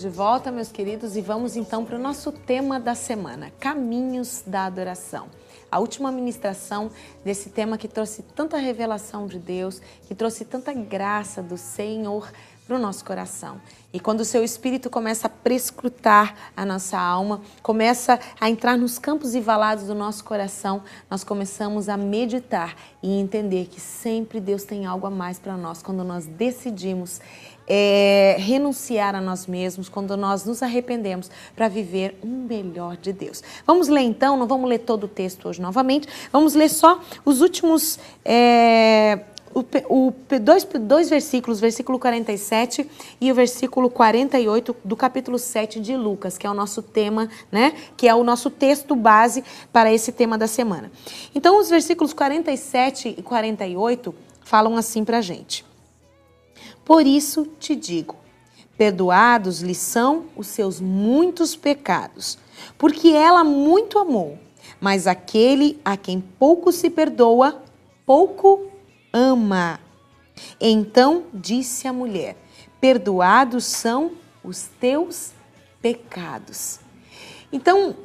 de volta, meus queridos, e vamos então para o nosso tema da semana, Caminhos da Adoração. A última ministração desse tema que trouxe tanta revelação de Deus, que trouxe tanta graça do Senhor para o nosso coração. E quando o seu Espírito começa a prescrutar a nossa alma, começa a entrar nos campos e valados do nosso coração, nós começamos a meditar e entender que sempre Deus tem algo a mais para nós quando nós decidimos renunciar a nós mesmos, quando nós nos arrependemos para viver um melhor de Deus. Vamos ler então, não vamos ler todo o texto hoje novamente, vamos ler só os últimos dois versículos, versículo 47 e o versículo 48 do capítulo 7 de Lucas, que é o nosso tema, né? Que é o nosso texto base para esse tema da semana. Então, os versículos 47 e 48 falam assim para a gente. Por isso te digo, perdoados lhe são os seus muitos pecados, porque ela muito amou, mas aquele a quem pouco se perdoa, pouco ama. Então disse a mulher, perdoados são os teus pecados. Então,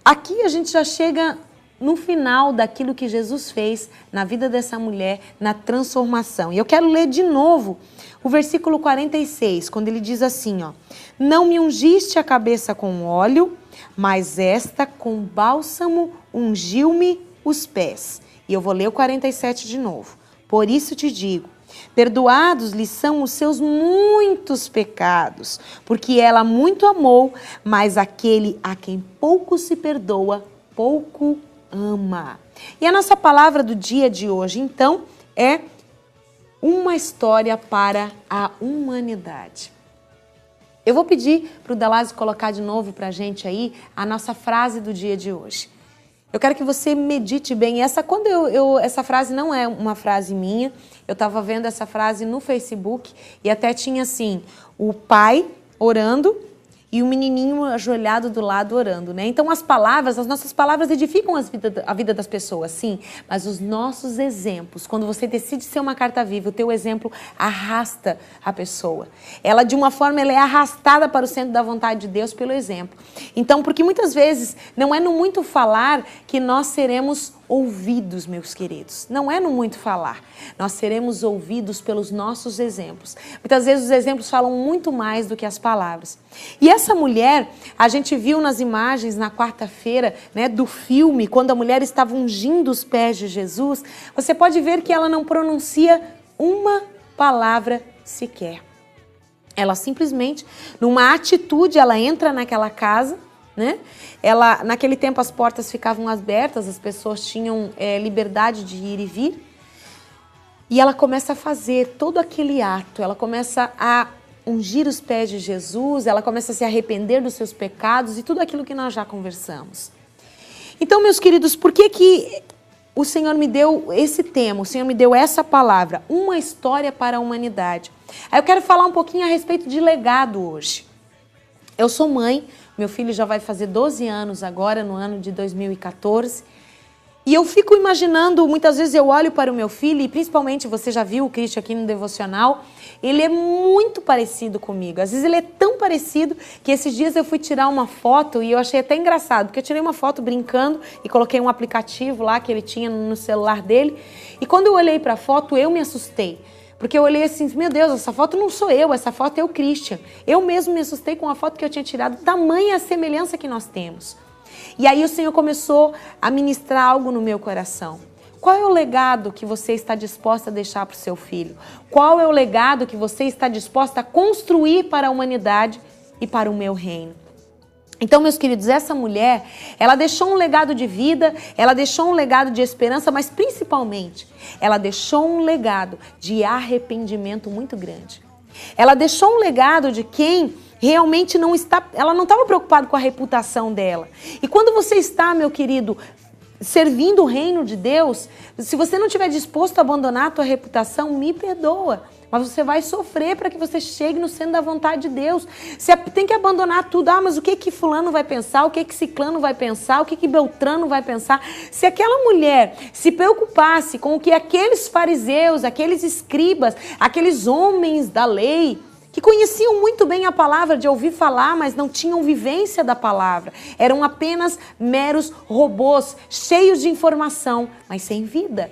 aqui a gente já chega no final daquilo que Jesus fez na vida dessa mulher, na transformação. E eu quero ler de novo o versículo 46, quando ele diz assim, ó, não me ungiste a cabeça com óleo, mas esta com bálsamo ungiu-me os pés. E eu vou ler o 47 de novo. Por isso te digo, perdoados lhe são os seus muitos pecados, porque ela muito amou, mas aquele a quem pouco se perdoa, pouco ama. E a nossa palavra do dia de hoje, então, é uma história para a humanidade. Eu vou pedir para o Dalásio colocar de novo para a gente aí a nossa frase do dia de hoje. Eu quero que você medite bem. Essa frase não é uma frase minha. Eu estava vendo essa frase no Facebook e até tinha assim, o pai orando e o menininho ajoelhado do lado orando, né? Então as nossas palavras edificam a vida das pessoas, sim, mas os nossos exemplos, quando você decide ser uma carta viva, o teu exemplo arrasta a pessoa. Ela, de uma forma, ela é arrastada para o centro da vontade de Deus pelo exemplo. Então, porque muitas vezes não é no muito falar que nós seremos ouvidos, meus queridos. Não é no muito falar. Nós seremos ouvidos pelos nossos exemplos. Muitas vezes os exemplos falam muito mais do que as palavras. E essa mulher, a gente viu nas imagens na quarta-feira, né, do filme, quando a mulher estava ungindo os pés de Jesus, você pode ver que ela não pronuncia uma palavra sequer. Ela simplesmente, numa atitude, ela entra naquela casa, né? Naquele tempo as portas ficavam abertas, as pessoas tinham liberdade de ir e vir. E ela começa a fazer todo aquele ato, ela começa a ungir os pés de Jesus, ela começa a se arrepender dos seus pecados e tudo aquilo que nós já conversamos. Então, meus queridos, por que o Senhor me deu esse tema, o Senhor me deu essa palavra, uma história para a humanidade? Aí eu quero falar um pouquinho a respeito de legado hoje. Eu sou mãe, meu filho já vai fazer 12 anos agora, no ano de 2014. E eu fico imaginando, muitas vezes eu olho para o meu filho, e principalmente você já viu o Cristian aqui no devocional, ele é muito parecido comigo. Às vezes ele é tão parecido que esses dias eu fui tirar uma foto e eu achei até engraçado, porque eu tirei uma foto brincando e coloquei um aplicativo lá que ele tinha no celular dele. E quando eu olhei para a foto, eu me assustei. Porque eu olhei assim, meu Deus, essa foto não sou eu, essa foto é o Cristian. Eu mesmo me assustei com a foto que eu tinha tirado, tamanha a semelhança que nós temos. E aí o Senhor começou a ministrar algo no meu coração. Qual é o legado que você está disposta a deixar para o seu filho? Qual é o legado que você está disposta a construir para a humanidade e para o meu reino? Então, meus queridos, essa mulher, ela deixou um legado de vida, ela deixou um legado de esperança, mas principalmente, ela deixou um legado de arrependimento muito grande. Ela deixou um legado de quem realmente ela não estava preocupada com a reputação dela. E quando você está, meu querido, servindo o reino de Deus, se você não estiver disposto a abandonar a tua reputação, me perdoa. Mas você vai sofrer para que você chegue no centro da vontade de Deus. Você tem que abandonar tudo. Ah, mas o que fulano vai pensar? O que ciclano vai pensar? O que Beltrano vai pensar? Se aquela mulher se preocupasse com o que aqueles fariseus, aqueles escribas, aqueles homens da lei que conheciam muito bem a palavra de ouvir falar, mas não tinham vivência da palavra. Eram apenas meros robôs, cheios de informação, mas sem vida.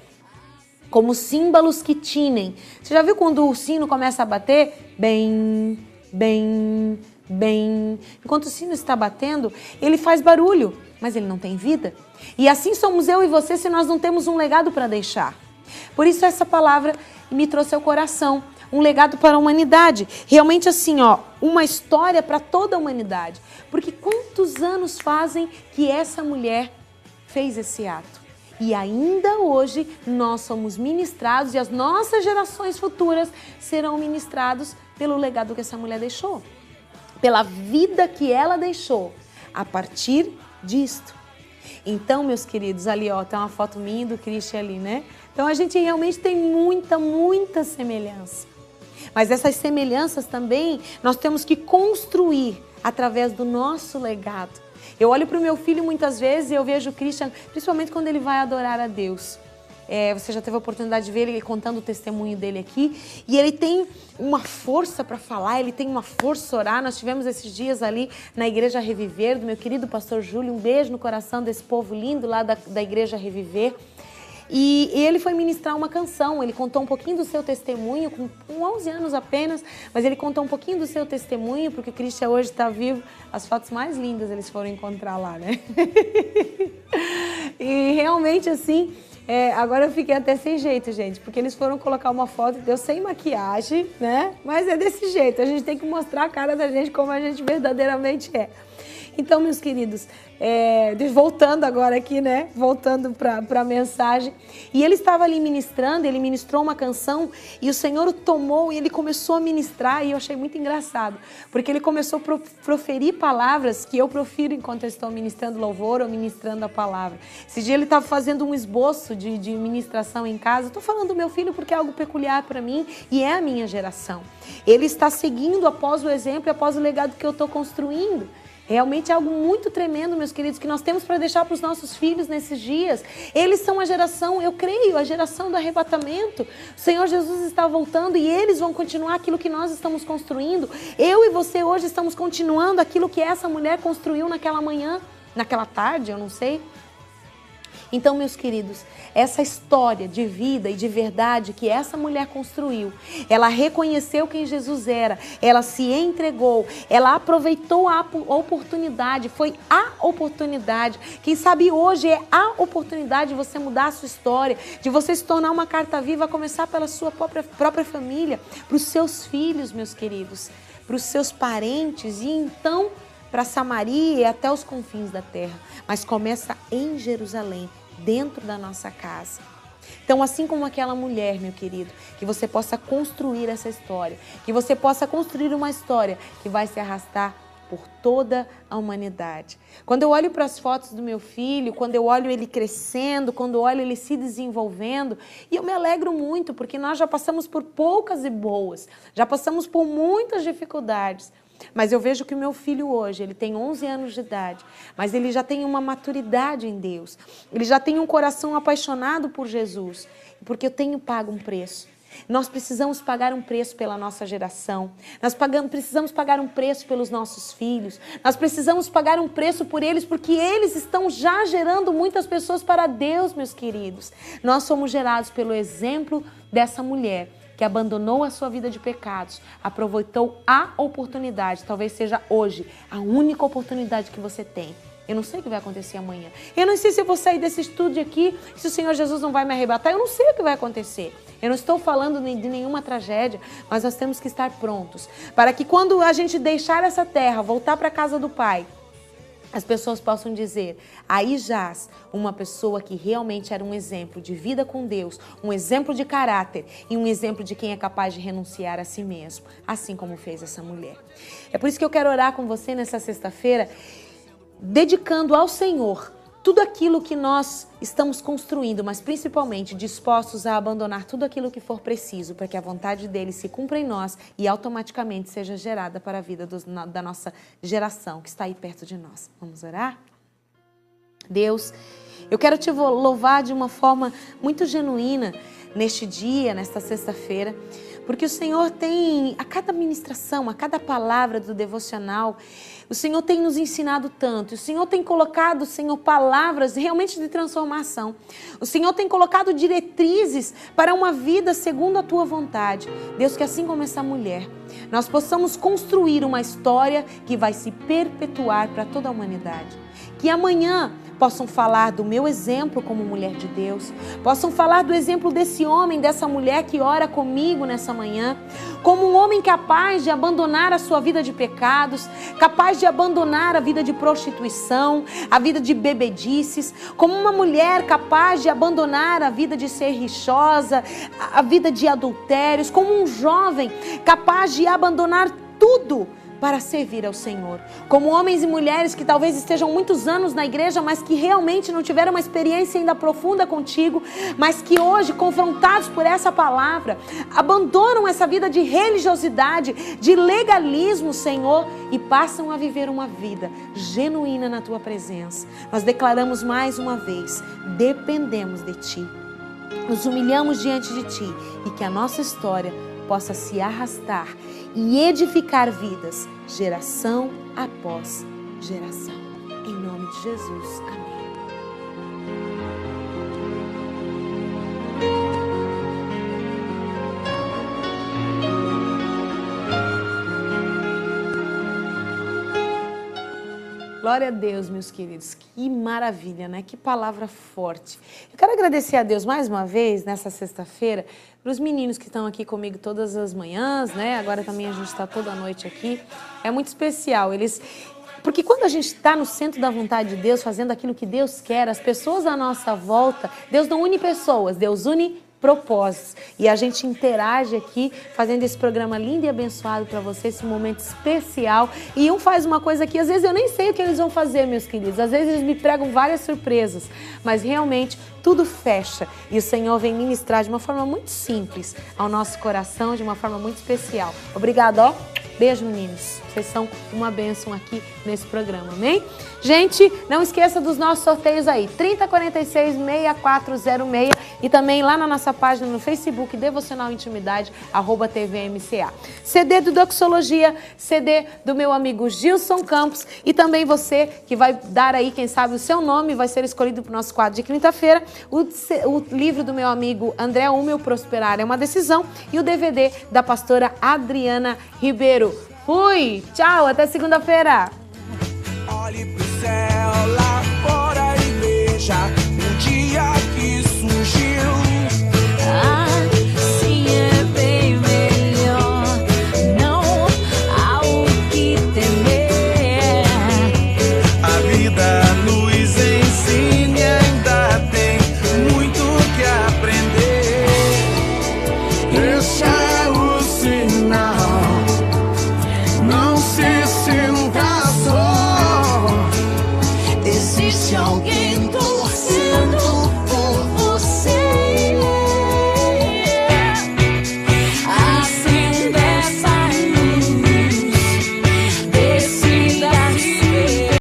Como símbolos que tinem. Você já viu quando o sino começa a bater? Bem, bem, bem. Enquanto o sino está batendo, ele faz barulho, mas ele não tem vida. E assim somos eu e você se nós não temos um legado para deixar. Por isso essa palavra me trouxe ao coração. Um legado para a humanidade. Realmente assim, ó, uma história para toda a humanidade. Porque quantos anos fazem que essa mulher fez esse ato? E ainda hoje nós somos ministrados e as nossas gerações futuras serão ministrados pelo legado que essa mulher deixou. Pela vida que ela deixou a partir disto. Então, meus queridos, ali ó, tem uma foto minha e do Christian ali, né? Então a gente realmente tem muita semelhança. Mas essas semelhanças também nós temos que construir através do nosso legado. Eu olho para o meu filho muitas vezes e eu vejo o Christian, principalmente quando ele vai adorar a Deus. Você já teve a oportunidade de ver ele contando o testemunho dele aqui. E ele tem uma força para falar, ele tem uma força para orar. Nós tivemos esses dias ali na Igreja Reviver, do meu querido pastor Júlio. Um beijo no coração desse povo lindo lá da Igreja Reviver. E ele foi ministrar uma canção, ele contou um pouquinho do seu testemunho, com 11 anos apenas, mas ele contou um pouquinho do seu testemunho, porque o Christian hoje está vivo. As fotos mais lindas eles foram encontrar lá, né? E realmente assim, agora eu fiquei até sem jeito, gente, porque eles foram colocar uma foto, deu sem maquiagem, né? Mas é desse jeito, a gente tem que mostrar a cara da gente como a gente verdadeiramente é. Então, meus queridos, voltando agora aqui, né? Voltando para a mensagem. E ele estava ali ministrando, ele ministrou uma canção e o Senhor o tomou e ele começou a ministrar e eu achei muito engraçado. Porque ele começou a proferir palavras que eu profiro enquanto eu estou ministrando louvor ou ministrando a palavra. Esse dia ele estava fazendo um esboço de ministração em casa. Estou falando do meu filho porque é algo peculiar para mim e é a minha geração. Ele está seguindo após o exemplo e após o legado que eu estou construindo. Realmente é algo muito tremendo, meus queridos, que nós temos para deixar para os nossos filhos nesses dias. Eles são a geração, eu creio, a geração do arrebatamento. O Senhor Jesus está voltando e eles vão continuar aquilo que nós estamos construindo. Eu e você hoje estamos continuando aquilo que essa mulher construiu naquela manhã, naquela tarde, eu não sei. Então, meus queridos, essa história de vida e de verdade que essa mulher construiu, ela reconheceu quem Jesus era, ela se entregou, ela aproveitou a oportunidade, foi a oportunidade. Quem sabe hoje é a oportunidade de você mudar a sua história, de você se tornar uma carta viva, a começar pela sua própria família, para os seus filhos, meus queridos, para os seus parentes e então para Samaria e até os confins da terra. Mas começa em Jerusalém, dentro da nossa casa. Então, assim como aquela mulher, meu querido, que você possa construir essa história, que você possa construir uma história que vai se arrastar por toda a humanidade. Quando eu olho para as fotos do meu filho, quando eu olho ele crescendo, quando eu olho ele se desenvolvendo, e eu me alegro muito, porque nós já passamos por poucas e boas, já passamos por muitas dificuldades. Mas eu vejo que o meu filho hoje, ele tem 11 anos de idade, mas ele já tem uma maturidade em Deus. Ele já tem um coração apaixonado por Jesus, porque eu tenho pago um preço. Nós precisamos pagar um preço pela nossa geração. Nós precisamos pagar um preço pelos nossos filhos. Nós precisamos pagar um preço por eles, porque eles estão já gerando muitas pessoas para Deus, meus queridos. Nós somos gerados pelo exemplo dessa mulher, que abandonou a sua vida de pecados, aproveitou a oportunidade, talvez seja hoje a única oportunidade que você tem. Eu não sei o que vai acontecer amanhã. Eu não sei se eu vou sair desse estúdio aqui, se o Senhor Jesus não vai me arrebatar. Eu não sei o que vai acontecer. Eu não estou falando de nenhuma tragédia, mas nós temos que estar prontos para que quando a gente deixar essa terra, voltar para a casa do Pai, as pessoas possam dizer, aí jaz uma pessoa que realmente era um exemplo de vida com Deus, um exemplo de caráter e um exemplo de quem é capaz de renunciar a si mesmo, assim como fez essa mulher. É por isso que eu quero orar com você nessa sexta-feira, dedicando ao Senhor tudo aquilo que nós estamos construindo, mas principalmente dispostos a abandonar tudo aquilo que for preciso para que a vontade dele se cumpra em nós e automaticamente seja gerada para a vida da nossa geração que está aí perto de nós. Vamos orar? Deus, eu quero te louvar de uma forma muito genuína, neste dia, nesta sexta-feira, porque o Senhor tem, a cada ministração, a cada palavra do devocional, o Senhor tem nos ensinado tanto, o Senhor tem colocado, Senhor, palavras realmente de transformação. O Senhor tem colocado diretrizes para uma vida segundo a Tua vontade. Deus, que assim como essa mulher, nós possamos construir uma história que vai se perpetuar para toda a humanidade. Que amanhã possam falar do meu exemplo como mulher de Deus, possam falar do exemplo desse homem, dessa mulher que ora comigo nessa manhã, como um homem capaz de abandonar a sua vida de pecados, capaz de abandonar a vida de prostituição, a vida de bebedices, como uma mulher capaz de abandonar a vida de ser rixosa, a vida de adultérios, como um jovem capaz de abandonar tudo para servir ao Senhor. Como homens e mulheres que talvez estejam muitos anos na igreja, mas que realmente não tiveram uma experiência ainda profunda contigo, mas que hoje, confrontados por essa palavra, abandonam essa vida de religiosidade, de legalismo, Senhor, e passam a viver uma vida genuína na Tua presença. Nós declaramos mais uma vez, dependemos de Ti, nos humilhamos diante de Ti e que a nossa história possa se arrastar e edificar vidas, geração após geração. Em nome de Jesus. Amém. Glória a Deus, meus queridos. Que maravilha, né? Que palavra forte. Eu quero agradecer a Deus mais uma vez, nessa sexta-feira, para os meninos que estão aqui comigo todas as manhãs, né? Agora também a gente está toda a noite aqui. É muito especial. Porque quando a gente está no centro da vontade de Deus, fazendo aquilo que Deus quer, as pessoas à nossa volta, Deus não une pessoas, Deus une propósitos. E a gente interage aqui, fazendo esse programa lindo e abençoado para você, esse momento especial. E um faz uma coisa que às vezes eu nem sei o que eles vão fazer, meus queridos. Às vezes eles me pregam várias surpresas, mas realmente tudo fecha. E o Senhor vem ministrar de uma forma muito simples ao nosso coração, de uma forma muito especial. Obrigado, ó. Beijo, meninos. Vocês são uma bênção aqui nesse programa, amém? Gente, não esqueça dos nossos sorteios aí, 3046-6406 e também lá na nossa página no Facebook, Devocional Intimidade, @TVMCA. CD do Doxologia, CD do meu amigo Gilson Campos e também você que vai dar aí, quem sabe, o seu nome vai ser escolhido para o nosso quadro de quinta-feira, o livro do meu amigo André Hummel, Prosperar é uma Decisão, e o DVD da pastora Adriana Ribeiro. Fui! Tchau, até segunda-feira! Olhe pro céu lá fora e veja o dia que surgiu. Assim é bem melhor, não há o que temer. A vida